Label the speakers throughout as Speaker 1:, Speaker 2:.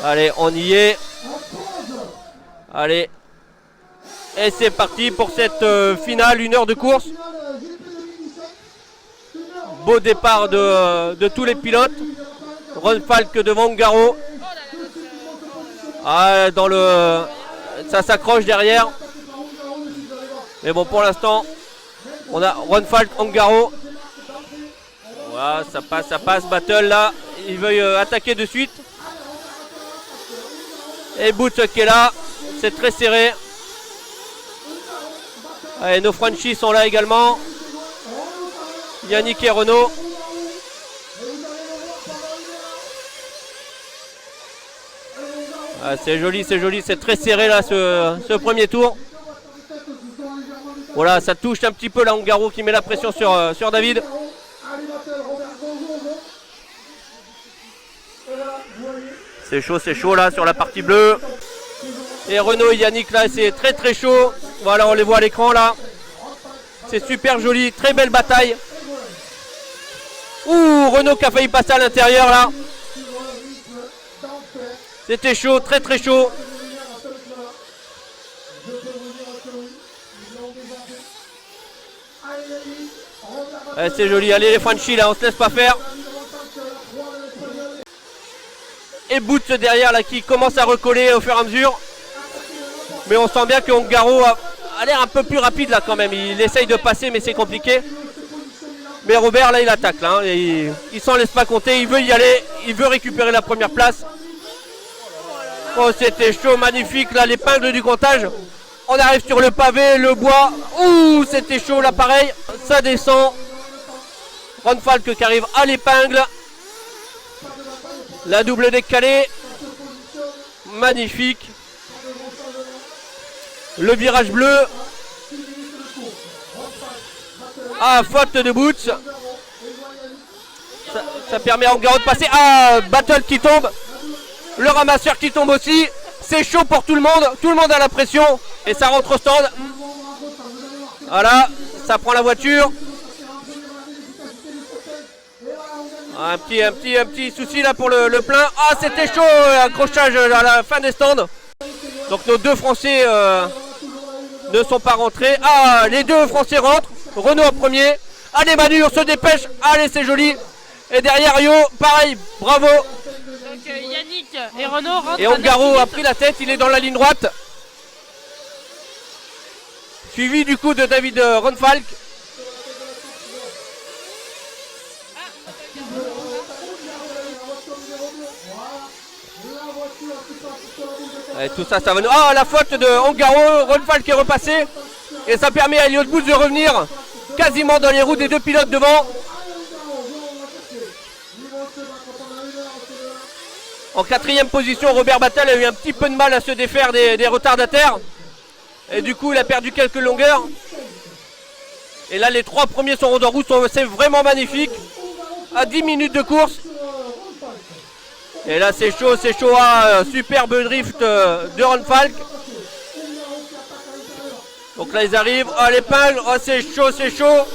Speaker 1: Allez, on y est. Allez. Et c'est parti pour cette finale, 1 heure de course. Beau départ de tous les pilotes. Ron Falk devant Ongaro. Ah, ça s'accroche derrière. Mais bon, pour l'instant, on a Ron Falk, Ongaro. Voilà, ça passe. Battle là, il veut attaquer de suite. Et Boots qui est là, c'est très serré. Allez, nos Franchis sont là également. Yannick et Renaud. Ah, c'est joli, c'est très serré là ce premier tour. Voilà, ça touche un petit peu là Ongaro qui met la pression sur David. C'est chaud là sur la partie bleue. Et Renaud et Yannick là, c'est très chaud. Voilà, on les voit à l'écran là. C'est super joli, très belle bataille. Ouh, Renaud qui a failli passer à l'intérieur là. C'était chaud, très chaud. C'est joli, allez les Franchis là, on se laisse pas faire. Et Boots derrière là qui commence à recoller au fur et à mesure. Mais on sent bien que Ongaro a l'air un peu plus rapide là quand même. Il essaye de passer mais c'est compliqué. Mais Robert là il attaque là, hein, et il s'en laisse pas compter, il veut y aller, il veut récupérer la première place. Oh c'était chaud, magnifique là, l'épingle du comptage. On arrive sur le pavé, le bois. Ouh c'était chaud là pareil, ça descend. Ron Falk qui arrive à l'épingle. La double décalée. Magnifique. Le virage bleu. Ah, faute de Boots. Ça permet à Ongaro de passer. Ah, Battle qui tombe. Le ramasseur qui tombe aussi. C'est chaud pour tout le monde. Tout le monde a la pression. Et ça rentre au stand. Voilà, ça prend la voiture. Un petit souci là pour le plein. Ah, c'était chaud, accrochage à la fin des stands. Donc nos deux Français ne sont pas rentrés. Ah, les deux Français rentrent. Renaud en premier. Allez Manu, on se dépêche. Allez, c'est joli. Et derrière Rio, pareil, bravo.
Speaker 2: Donc Yannick et Renaud rentrent.
Speaker 1: Et Ongaro a pris la tête, il est dans la ligne droite. Suivi du coup de David Ron Falk. Et tout ça, ça va nous... Ah, la faute de Ongaro, Ron Falk est repassé. Et ça permet à Elliott Boots de revenir quasiment dans les roues des deux pilotes devant. En 4e position, Robert Battle a eu un petit peu de mal à se défaire des retardataires. Et du coup, il a perdu quelques longueurs. Et là, les 3 premiers sont en roue, c'est vraiment magnifique. À 10 minutes de course. Et là, c'est chaud, hein. Superbe drift de Ron Falk. Donc là, ils arrivent. Oh, l'épingle. Oh, c'est chaud.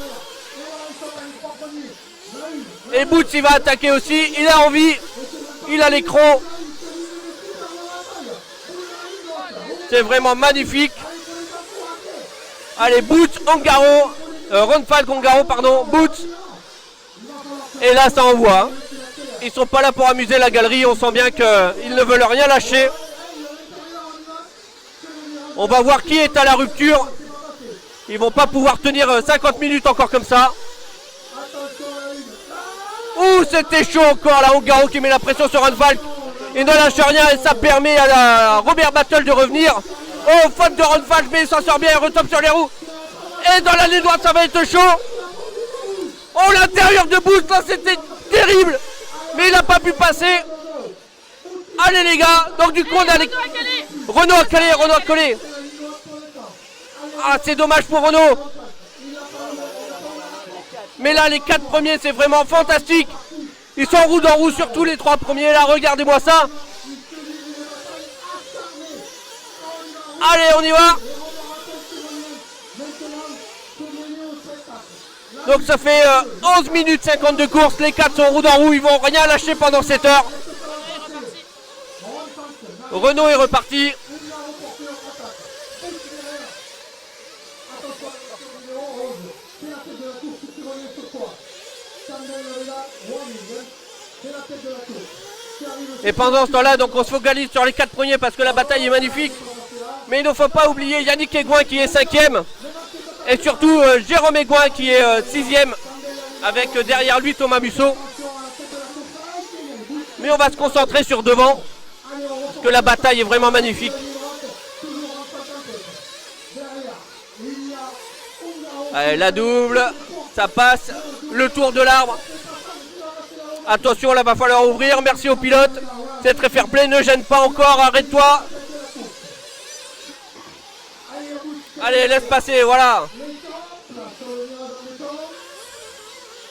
Speaker 1: Et Boots, il va attaquer aussi. Il a envie. Il a l'écran. C'est vraiment magnifique. Allez, Boots, Ongaro. Ron Falk, Ongaro, pardon. Boots. Et là, ça envoie. Ils sont pas là pour amuser la galerie. On sent bien qu'ils ne veulent rien lâcher. On va voir qui est à la rupture. Ils vont pas pouvoir tenir 50 minutes encore comme ça. Ouh, c'était chaud encore là. Ongaro qui met la pression sur Ron Falk. Il ne lâche rien et ça permet à Robert Battle de revenir. Oh, faute de Ron Falk, mais il s'en sort bien. Il retombe sur les roues. Et dans la ligne droite, ça va être chaud. Oh, l'intérieur de Boots, là, c'était terrible. Mais il n'a pas pu passer. Allez les gars. Donc du coup, on a les... Renaud a collé. Ah, c'est dommage pour Renaud. Mais là, les 4 premiers, c'est vraiment fantastique. Ils sont roue dans roue sur tous les 3 premiers. Là, regardez-moi ça. Allez, on y va. Donc ça fait 11 minutes 50 de course. Les 4 sont roue dans roue. Ils vont rien lâcher pendant cette heure. Renaud est reparti. Et pendant ce temps-là, donc on se focalise sur les 4 premiers parce que la bataille est magnifique. Mais il ne faut pas oublier Yannick Aigouin qui est 5e. Et surtout Jérôme Aigouin qui est 6e. Avec derrière lui Thomas Musso. Mais on va se concentrer sur devant. Parce que la bataille est vraiment magnifique. Allez, la double. Ça passe. Le tour de l'arbre. Attention, là va falloir ouvrir. Merci au pilote. C'est très fair play. Ne gêne pas encore. Arrête-toi. Allez, laisse passer. Voilà.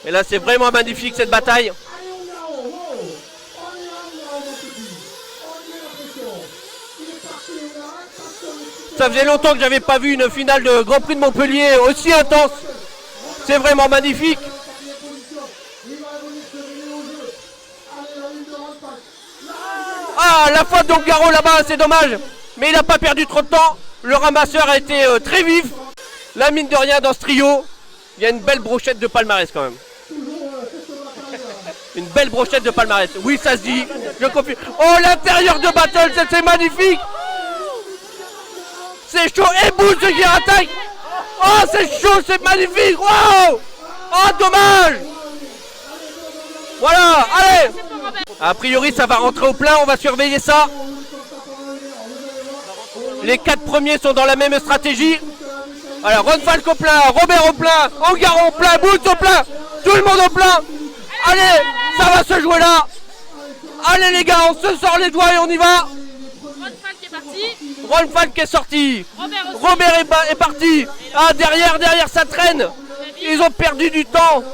Speaker 1: Et là, c'est vraiment magnifique cette bataille. Ça faisait longtemps que j'avais pas vu une finale de Grand Prix de Montpellier aussi intense. C'est vraiment magnifique. Ah, la faute d'Ongaro là-bas, c'est dommage. Mais il n'a pas perdu trop de temps. Le ramasseur a été très vif. La mine de rien dans ce trio, il y a une belle brochette de palmarès quand même. Une belle brochette de palmarès. Oui, ça se dit. Je confie. Oh, l'intérieur de battle, c'est magnifique. C'est chaud. Et Boots qui attaque. Oh, c'est chaud, c'est magnifique. Wow. Oh, dommage. Voilà, allez. A priori, ça va rentrer au plein. On va surveiller ça. Les 4 premiers sont dans la même stratégie. Voilà, Ron Falk au plein, Robert au plein, Ongaro au plein, Boots au plein. Tout le monde au plein. Allez, ça va se jouer là. Allez les gars, on se sort les doigts et on y va.
Speaker 2: Ron Falk est parti.
Speaker 1: Ron Falk est sorti.
Speaker 2: Robert
Speaker 1: Robert est parti. Ah, derrière, ça traîne. Ils ont perdu du temps.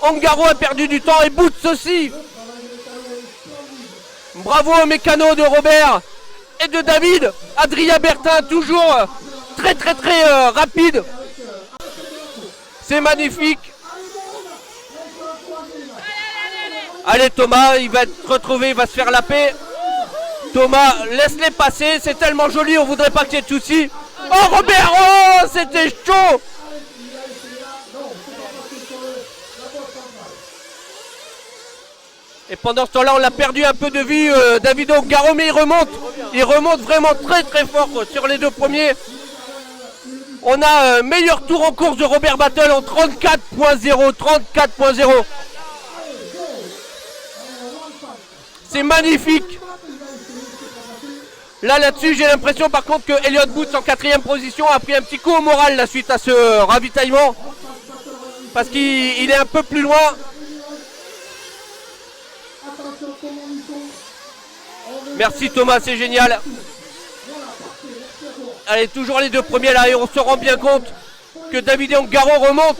Speaker 1: Ongaro a perdu du temps et Boots aussi. Bravo aux mécanos de Robert et de David. Adrien Bertin, toujours très rapide. C'est magnifique. Allez Thomas, il va être retrouvé, il va se faire la paix. Thomas, laisse-les passer, c'est tellement joli, on voudrait pas qu'il y ait de soucis. Oh Robert, oh c'était chaud. Et pendant ce temps-là, on l'a perdu un peu de vue, David Ongaro, mais il remonte vraiment très fort sur les 2 premiers. On a meilleur tour en course de Robert Battle en 34.0. C'est magnifique. Là-dessus, j'ai l'impression par contre que Elliott Boots en 4e position a pris un petit coup au moral là, suite à ce ravitaillement. Parce qu'il est un peu plus loin. Merci Thomas, c'est génial. Allez, toujours les 2 premiers là et on se rend bien compte que David Ongaro remonte.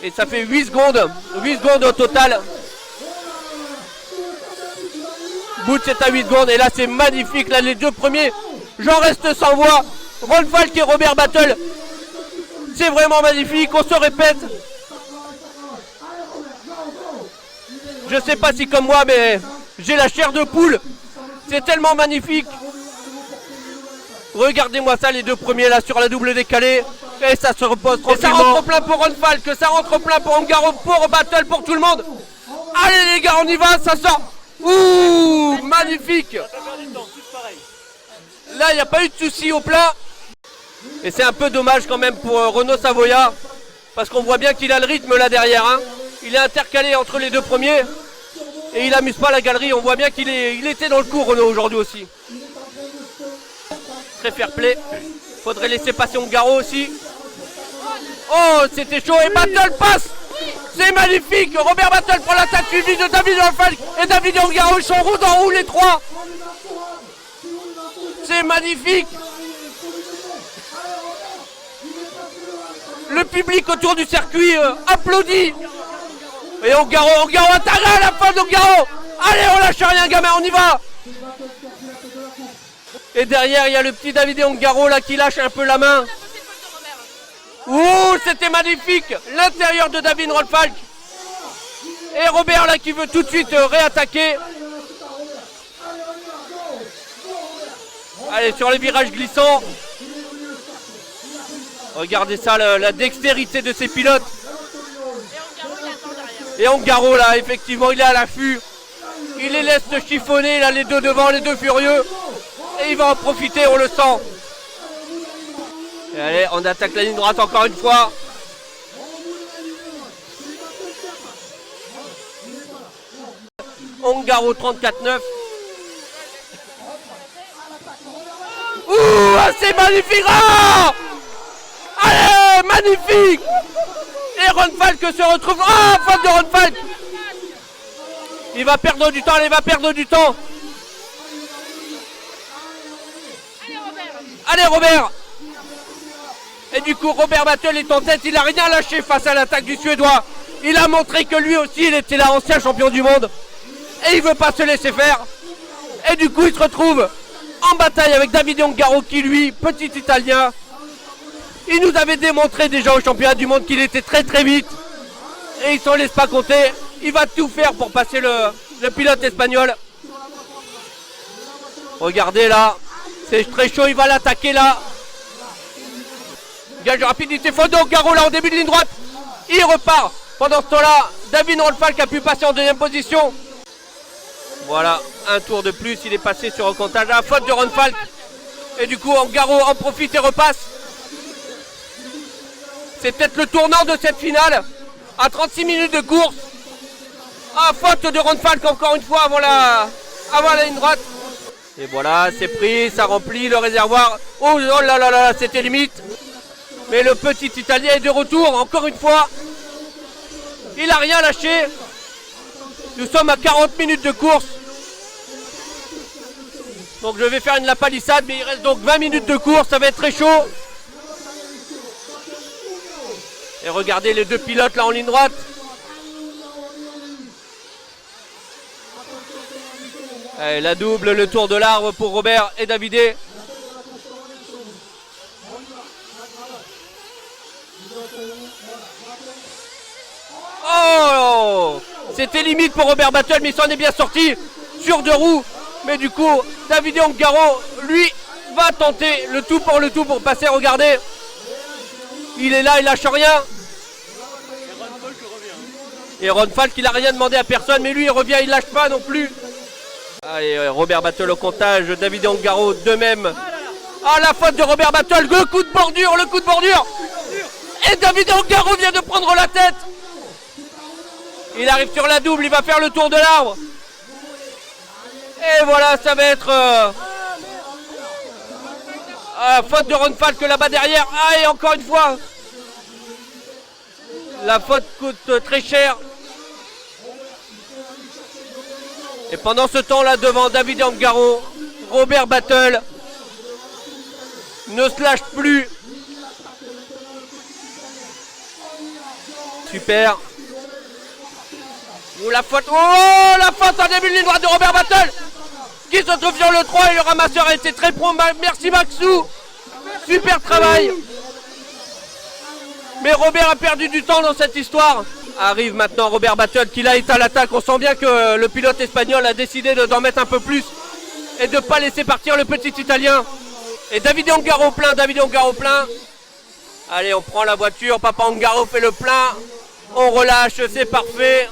Speaker 1: Et ça fait 8 secondes au total. Boots est à 8 secondes et là c'est magnifique. Là les 2 premiers, j'en reste sans voix. Ron Falk et Robert Battle. C'est vraiment magnifique, on se répète. Je sais pas si comme moi mais j'ai la chair de poule. C'est tellement magnifique. Regardez-moi ça, les 2 premiers là sur la double décalée. Et ça se repose tranquillement. Et ça rentre plein pour Ron Falk, ça rentre plein pour Ongaro, pour Battle, pour tout le monde. Allez les gars, on y va, ça sort. Ouh, magnifique. Là, il n'y a pas eu de souci au plat. Et c'est un peu dommage quand même pour Renaud Savoya. Parce qu'on voit bien qu'il a le rythme là derrière. Hein. Il est intercalé entre les 2 premiers. Et il n'amuse pas la galerie. On voit bien qu'il était dans le coup, Renaud, aujourd'hui aussi. Très fair play. Faudrait laisser passer Ongaro aussi. Oh, c'était chaud. Et Battle passe. C'est magnifique. Robert Battle prend l'attaque suivie de David Falk et David Ongaro. Ils sont roue dans roue les 3. C'est magnifique. Le public autour du circuit applaudit. Et Ongaro attaque à la fin d'Ongaro. Allez, on lâche rien, gamin, on y va. Et derrière, il y a le petit David Ongaro là qui lâche un peu la main. Ouh, c'était magnifique. L'intérieur de David Falk. Et Robert là qui veut tout de suite réattaquer. Allez, sur les virages glissants. Regardez ça, la dextérité de ces pilotes. Et Ongaro là, effectivement, il est à l'affût. Il les laisse se chiffonner, là, les deux devant, les deux furieux. Et il va en profiter, on le sent. Et allez, on attaque la ligne droite encore une fois. Ongaro 34-9. Ouh, c'est magnifique! Oh, allez, magnifique! Et Ronfalk se retrouve. Ah, faute de Ronfalk! Il va perdre du temps, il va perdre du temps. Allez, Robert! Et du coup, Robert Battle est en tête. Il n'a rien lâché face à l'attaque du Suédois. Il a montré que lui aussi, il était l'ancien champion du monde. Et il ne veut pas se laisser faire. Et du coup, il se retrouve en bataille avec Davide Ongaro qui, lui, petit Italien, il nous avait démontré déjà au championnat du monde qu'il était très très vite. Et il ne s'en laisse pas compter. Il va tout faire pour passer le pilote espagnol. Regardez là. C'est très chaud, il va l'attaquer là. Gage de rapidité, faute d'Ongaro là en début de ligne droite. Il repart. Pendant ce temps-là, David Ronfalk a pu passer en deuxième position. Voilà, un tour de plus, il est passé sur un comptage à la faute de Ronfalk. Et du coup, Ongaro en profite et repasse. C'est peut-être le tournant de cette finale. À 36 minutes de course. Ah, faute de Ronfalk encore une fois avant la ligne droite. Et voilà, c'est pris, ça remplit le réservoir. Oh là là là, c'était limite. Mais le petit Italien est de retour, encore une fois. Il n'a rien lâché. Nous sommes à 40 minutes de course. Donc je vais faire la palissade, mais il reste donc 20 minutes de course, ça va être très chaud. Et regardez les deux pilotes là en ligne droite. Allez, la double, le tour de l'arbre pour Robert et Davidé. Oh, c'était limite pour Robert Battle, mais il s'en est bien sorti sur deux roues. Mais du coup, Davide Ongaro, lui, va tenter le tout pour passer. Regardez, il est là, il lâche rien. Et Ronfalk, il n'a rien demandé à personne, mais lui, il revient, il lâche pas non plus. Allez, Robert Battle au comptage, Davide Ongaro de même. Ah, la faute de Robert Battle, le coup de bordure. Et Davide Ongaro vient de prendre la tête. Il arrive sur la double, il va faire le tour de l'arbre. Et voilà, ça va être faute de Ronfalk là-bas derrière. Ah, et encore une fois, la faute coûte très cher. Et pendant ce temps-là, devant Davide Ongaro, Robert Battle ne se lâche plus. Super. Oh, la faute en début de ligne droite de Robert Battle qui se trouve sur le 3 et le ramasseur a été très prompt. Merci Maxou. Super travail. Mais Robert a perdu du temps dans cette histoire. Arrive maintenant Robert Battle qui là est à l'attaque. On sent bien que le pilote espagnol a décidé d'en mettre un peu plus et de ne pas laisser partir le petit Italien. Et Davide Ongaro plein. Allez, on prend la voiture. Papa Ongaro fait le plein. On relâche, c'est parfait.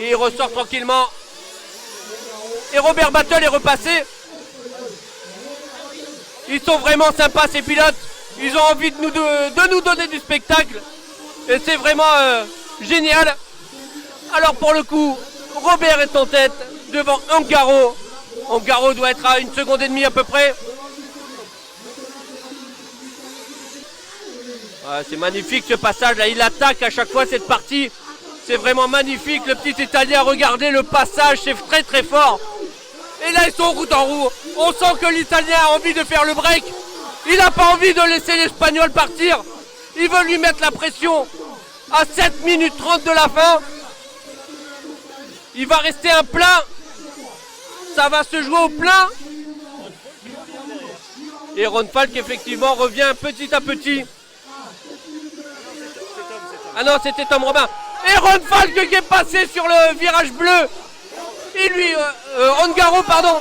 Speaker 1: Et il ressort tranquillement. Et Robert Battle est repassé. Ils sont vraiment sympas ces pilotes. Ils ont envie de nous donner du spectacle. Et c'est vraiment génial. Alors pour le coup, Robert est en tête devant Ongaro. Ongaro doit être à 1 seconde et demie à peu près. Ouais, c'est magnifique ce passage là. Il attaque à chaque fois cette partie. C'est vraiment magnifique. Le petit Italien, regardez le passage, c'est très très fort. Et là ils sont route en roue. On sent que l'Italien a envie de faire le break. Il n'a pas envie de laisser l'Espagnol partir. Il veut lui mettre la pression à 7 minutes 30 de la fin. Il va rester un plein. Ça va se jouer au plein. Et Ronfalk effectivement revient petit à petit. Ah non, c'était Tom Robin. Et Ronfalk qui est passé sur le virage bleu. Et lui, Ongaro, pardon.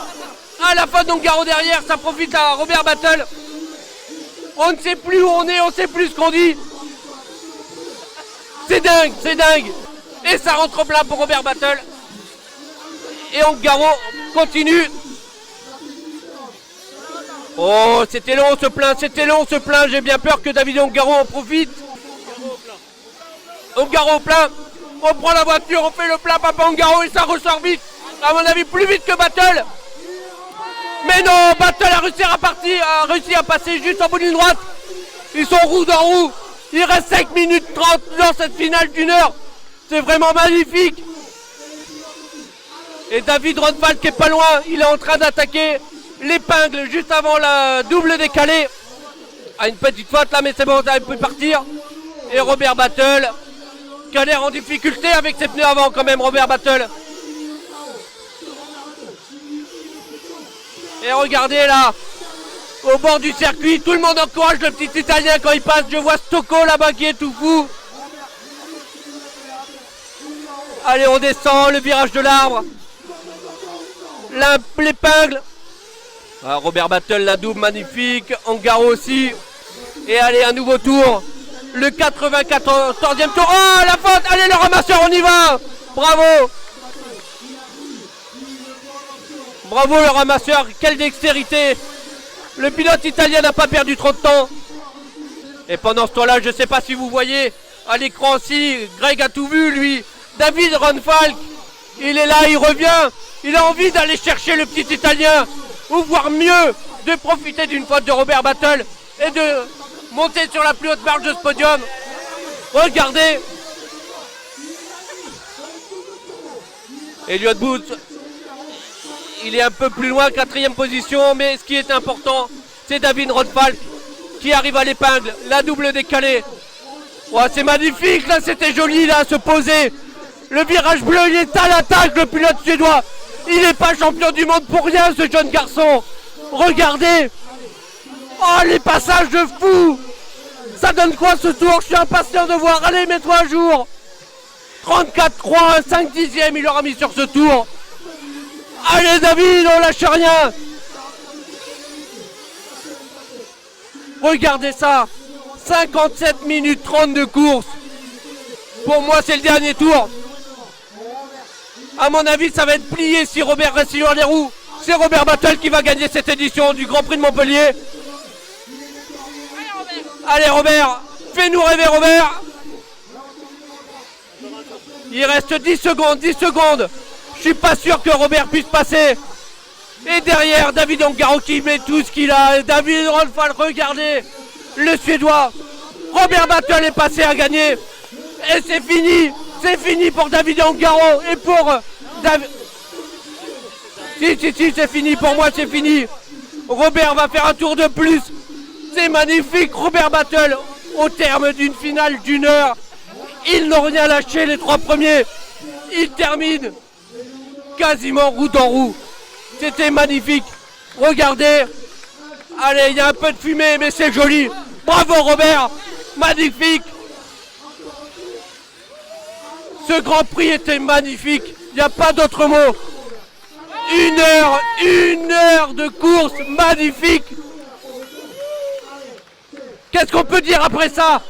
Speaker 1: À la fin d'Ongaro derrière, ça profite à Robert Battle. On ne sait plus où on est, on ne sait plus ce qu'on dit. C'est dingue, c'est dingue. Et ça rentre plein pour Robert Battle. Et Ongaro continue. Oh, c'était long ce plein, c'était long ce plein. J'ai bien peur que David Ongaro en profite. Ongaro au plein. On prend la voiture, on fait le plein Papa Ongaro et ça ressort vite. À mon avis, plus vite que Battle. Mais non, Battle a réussi à passer juste en bout d'une droite. Ils sont roue dans roue. Il reste 5 minutes 30 dans cette finale d'une heure. C'est vraiment magnifique. Et David Ronfald qui est pas loin, il est en train d'attaquer l'épingle juste avant la double décalée. Ah, une petite faute là, mais c'est bon, ça peut partir. Et Robert Battle qui a l'air en difficulté avec ses pneus avant quand même, Robert Battle. Et regardez là, au bord du circuit, tout le monde encourage le petit Italien quand il passe. Je vois Stocco là-bas qui est tout fou. Allez, on descend, le virage de l'arbre. L'épingle. Ah, Robert Battle, la double magnifique. Ongaro aussi. Et allez, un nouveau tour. Le 94e tour. Oh, la faute. Allez, le ramasseur, on y va. Bravo. Bravo le ramasseur, quelle dextérité. Le pilote italien n'a pas perdu trop de temps. Et pendant ce temps-là, je ne sais pas si vous voyez, à l'écran aussi, Greg a tout vu lui. David Ronfald, il est là, il revient. Il a envie d'aller chercher le petit italien. Ou voire mieux, de profiter d'une faute de Robert Battle et de monter sur la plus haute marge de ce podium. Regardez. Elliott Booth. Il est un peu plus loin, 4e position, mais ce qui est important, c'est David Ronfald qui arrive à l'épingle, la double décalée. Oh, c'est magnifique, là c'était joli, là, se poser. Le virage bleu, il est à l'attaque, le pilote suédois. Il n'est pas champion du monde pour rien, ce jeune garçon. Regardez. Oh, les passages de fou. Ça donne quoi ce tour? Je suis impatient de voir. Allez, mets-toi à jour. 34-3, 5 dixièmes, il aura mis sur ce tour. Allez David, on lâche rien. Regardez ça. 57 minutes 30 de course. Pour moi, c'est le dernier tour. À mon avis, ça va être plié si Robert reste sur les roues. C'est Robert Battle qui va gagner cette édition du Grand Prix de Montpellier. Allez Robert, fais-nous rêver Robert. Il reste 10 secondes, 10 secondes. Je suis pas sûr que Robert puisse passer. Et derrière, David Ongaro qui met tout ce qu'il a. David Ronfald, regardez. Le Suédois. Robert Battle est passé à gagner. Et c'est fini. C'est fini pour David Ongaro. Et pour David... Si, c'est fini. Pour moi, c'est fini. Robert va faire un tour de plus. C'est magnifique. Robert Battle, au terme d'une finale d'une heure. Ils n'ont rien lâché, les 3 premiers. Ils terminent quasiment roue dans roue. C'était magnifique. Regardez. Allez, il y a un peu de fumée, mais c'est joli. Bravo Robert. Magnifique. Ce Grand Prix était magnifique. Il n'y a pas d'autre mot. Une heure de course magnifique. Qu'est-ce qu'on peut dire après ça?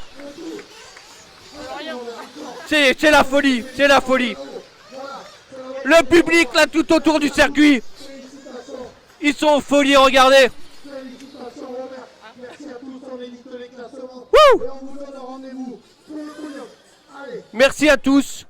Speaker 1: C'est la folie, c'est la folie. Le public là tout autour du circuit, ils sont en folie, regardez. Merci à tous.